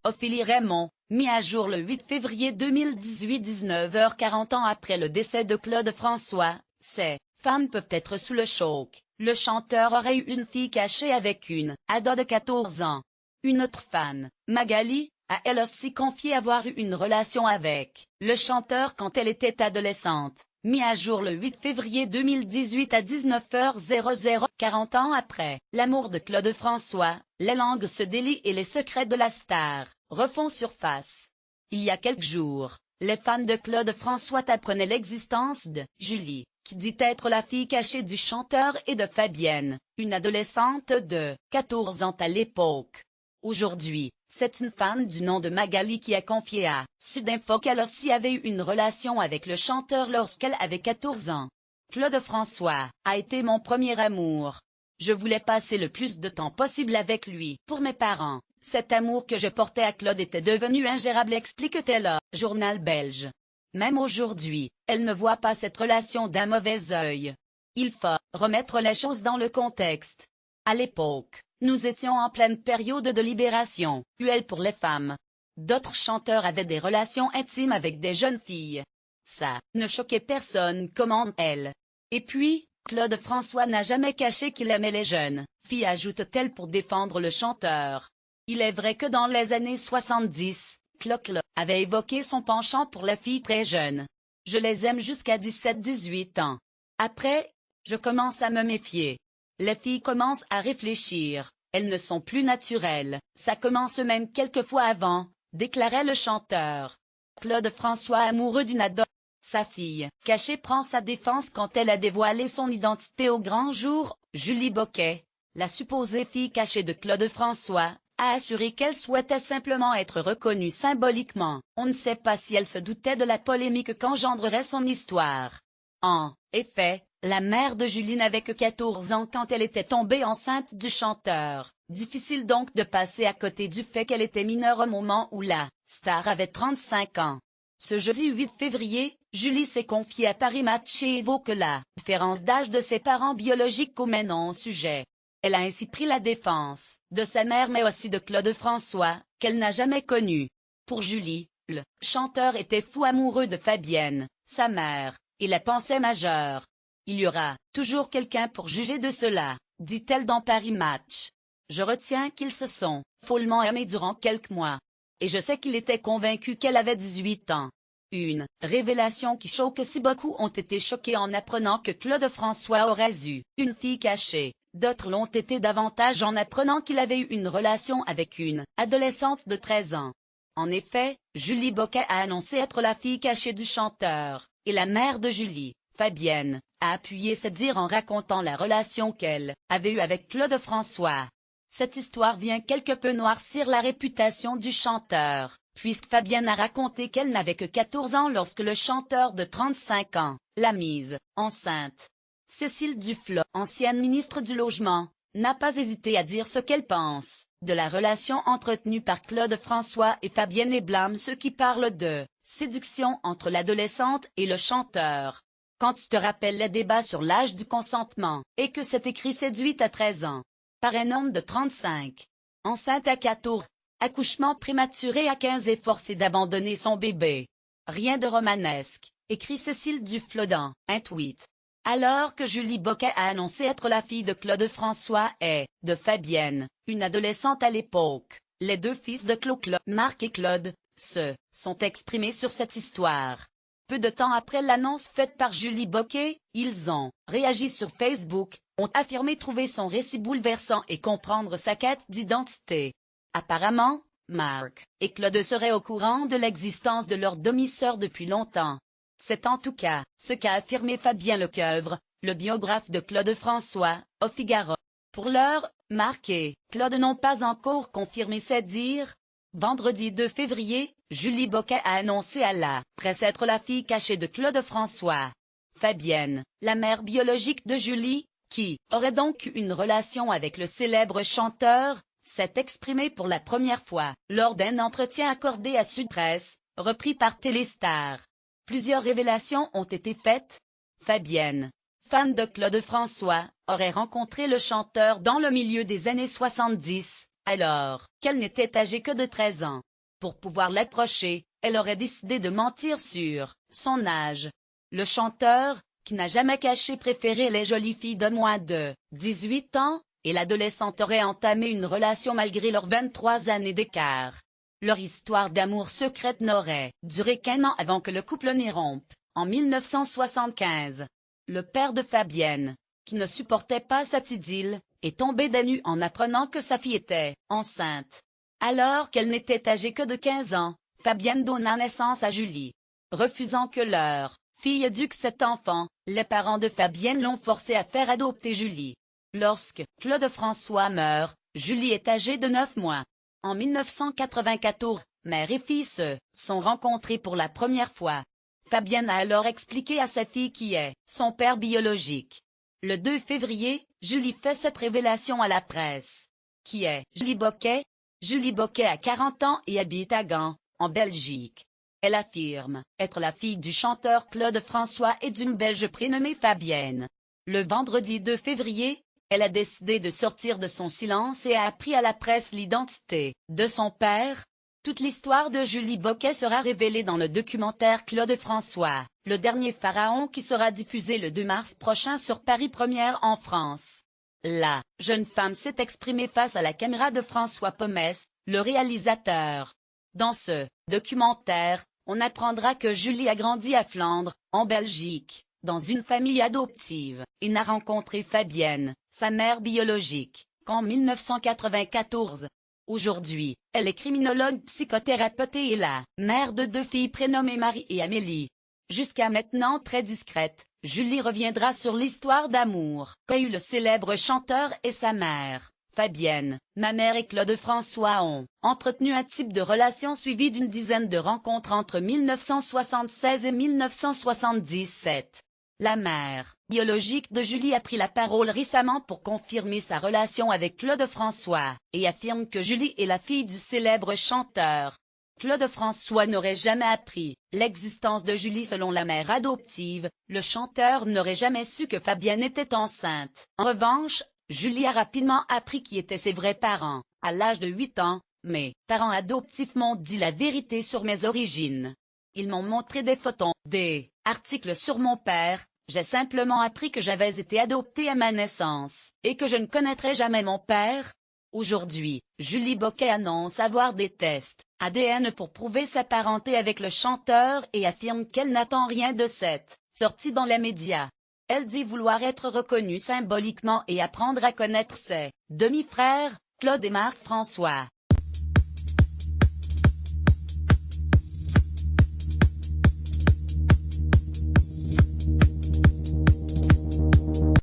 Ophélie Raymond, mis à jour le 8 février 2018 19h40 ans après le décès de Claude François, ses fans peuvent être sous le choc. Le chanteur aurait eu une fille cachée avec une ado de 14 ans. Une autre fan, Magali, a elle aussi confié avoir eu une relation avec le chanteur quand elle était adolescente. Mis à jour le 8 février 2018 à 19h00, 40 ans après l'amour de Claude François, les langues se délient et les secrets de la star refont surface. Il y a quelques jours, les fans de Claude François apprenaient l'existence de Julie, qui dit être la fille cachée du chanteur, et de Fabienne, une adolescente de 14 ans à l'époque. Aujourd'hui, c'est une fan du nom de Magali qui a confié à Sudinfo qu'elle aussi avait eu une relation avec le chanteur lorsqu'elle avait 14 ans. Claude François a été mon premier amour. Je voulais passer le plus de temps possible avec lui. Pour mes parents, cet amour que je portais à Claude était devenu ingérable, explique-t-elle au journal belge. Même aujourd'hui, elle ne voit pas cette relation d'un mauvais œil. Il faut remettre les choses dans le contexte. À l'époque, nous étions en pleine période de libération, cruelle pour les femmes. D'autres chanteurs avaient des relations intimes avec des jeunes filles. Ça ne choquait personne, commente elle. Et puis, Claude François n'a jamais caché qu'il aimait les jeunes filles, ajoute-t-elle pour défendre le chanteur. Il est vrai que dans les années 70, Claude avait évoqué son penchant pour les filles très jeunes. Je les aime jusqu'à 17-18 ans. Après, je commence à me méfier. Les filles commencent à réfléchir, elles ne sont plus naturelles, ça commence même quelquefois avant, déclarait le chanteur. Claude François, amoureux d'une ado, sa fille cachée, prend sa défense quand elle a dévoilé son identité au grand jour. Julie Boquet, la supposée fille cachée de Claude François, a assuré qu'elle souhaitait simplement être reconnue symboliquement. On ne sait pas si elle se doutait de la polémique qu'engendrerait son histoire. En effet, la mère de Julie n'avait que 14 ans quand elle était tombée enceinte du chanteur. Difficile donc de passer à côté du fait qu'elle était mineure au moment où la star avait 35 ans. Ce jeudi 8 février, Julie s'est confiée à Paris Match et évoque la différence d'âge de ses parents biologiques au maintenant sujet. Elle a ainsi pris la défense de sa mère mais aussi de Claude François, qu'elle n'a jamais connu. Pour Julie, le chanteur était fou amoureux de Fabienne, sa mère, et la pensée majeure. Il y aura toujours quelqu'un pour juger de cela, dit-elle dans Paris Match. Je retiens qu'ils se sont follement aimés durant quelques mois. Et je sais qu'il était convaincu qu'elle avait 18 ans. Une révélation qui choque si beaucoup ont été choqués en apprenant que Claude François aurait eu une fille cachée. D'autres l'ont été davantage en apprenant qu'il avait eu une relation avec une adolescente de 13 ans. En effet, Julie Boquet a annoncé être la fille cachée du chanteur, et la mère de Julie, Fabienne, a appuyé ses dires en racontant la relation qu'elle avait eue avec Claude François. Cette histoire vient quelque peu noircir la réputation du chanteur, puisque Fabienne a raconté qu'elle n'avait que 14 ans lorsque le chanteur de 35 ans l'a mise enceinte. Cécile Duflot, ancienne ministre du Logement, n'a pas hésité à dire ce qu'elle pense de la relation entretenue par Claude François et Fabienne et blâme ceux qui parlent de séduction entre l'adolescente et le chanteur. Quand tu te rappelles les débats sur l'âge du consentement, et que c'est écrit séduite à 13 ans, par un homme de 35, enceinte à 14, accouchement prématuré à 15 et forcée d'abandonner son bébé. Rien de romanesque, écrit Cécile Duflot dans un tweet. Alors que Julie Boquet a annoncé être la fille de Claude François et de Fabienne, une adolescente à l'époque, les deux fils de Claude, Marc et Claude, se sont exprimés sur cette histoire. Peu de temps après l'annonce faite par Julie Boquet, ils ont réagi sur Facebook, ont affirmé trouver son récit bouleversant et comprendre sa quête d'identité. Apparemment, Marc et Claude seraient au courant de l'existence de leur demi-sœur depuis longtemps. C'est en tout cas ce qu'a affirmé Fabien Lecoeuvre, le biographe de Claude François, au Figaro. Pour l'heure, Marc et Claude n'ont pas encore confirmé ces dires. Vendredi 2 février, Julie Boquet a annoncé à la presse être la fille cachée de Claude François. Fabienne, la mère biologique de Julie, qui aurait donc eu une relation avec le célèbre chanteur, s'est exprimée pour la première fois lors d'un entretien accordé à Sud Presse, repris par Téléstar. Plusieurs révélations ont été faites. Fabienne, fan de Claude François, aurait rencontré le chanteur dans le milieu des années 70, alors qu'elle n'était âgée que de 13 ans. Pour pouvoir l'approcher, elle aurait décidé de mentir sur son âge. Le chanteur, qui n'a jamais caché préférer les jolies filles de moins de 18 ans, et l'adolescente auraient entamé une relation malgré leurs 23 années d'écart. Leur histoire d'amour secrète n'aurait duré qu'1 an avant que le couple n'irrompe, en 1975. Le père de Fabienne, qui ne supportait pas cette idylle, est tombé des nues en apprenant que sa fille était enceinte. Alors qu'elle n'était âgée que de 15 ans, Fabienne donna naissance à Julie. Refusant que leur fille éduque cet enfant, les parents de Fabienne l'ont forcée à faire adopter Julie. Lorsque Claude François meurt, Julie est âgée de 9 mois. En 1994, mère et fille se sont rencontrées pour la première fois. Fabienne a alors expliqué à sa fille qui est son père biologique. Le 2 février, Julie fait cette révélation à la presse. Qui est Julie Boquet? Julie Boquet a 40 ans et habite à Gand, en Belgique. Elle affirme être la fille du chanteur Claude François et d'une Belge prénommée Fabienne. Le vendredi 2 février, elle a décidé de sortir de son silence et a appris à la presse l'identité de son père. Toute l'histoire de Julie Boquet sera révélée dans le documentaire Claude François, le dernier pharaon qui sera diffusé le 2 mars prochain sur Paris Première en France. La jeune femme s'est exprimée face à la caméra de François Pomès, le réalisateur. Dans ce documentaire, on apprendra que Julie a grandi à Flandre, en Belgique, dans une famille adoptive, et n'a rencontré Fabienne, sa mère biologique, qu'en 1994. Aujourd'hui, elle est criminologue psychothérapeute et la mère de 2 filles prénommées Marie et Amélie. Jusqu'à maintenant très discrète, Julie reviendra sur l'histoire d'amour qu'a eu le célèbre chanteur et sa mère. Fabienne, ma mère et Claude François ont entretenu un type de relation suivi d'une dizaine de rencontres entre 1976 et 1977. La mère biologique de Julie a pris la parole récemment pour confirmer sa relation avec Claude François, et affirme que Julie est la fille du célèbre chanteur. Claude François n'aurait jamais appris l'existence de Julie selon la mère adoptive, le chanteur n'aurait jamais su que Fabienne était enceinte. En revanche, Julie a rapidement appris qui étaient ses vrais parents. À l'âge de 8 ans, mes parents adoptifs m'ont dit la vérité sur mes origines. Ils m'ont montré des photos, des articles sur mon père. J'ai simplement appris que j'avais été adoptée à ma naissance, et que je ne connaîtrais jamais mon père. Aujourd'hui, Julie Boquet annonce avoir des tests ADN pour prouver sa parenté avec le chanteur et affirme qu'elle n'attend rien de cette sortie dans les médias. Elle dit vouloir être reconnue symboliquement et apprendre à connaître ses demi-frères, Claude et Marc François.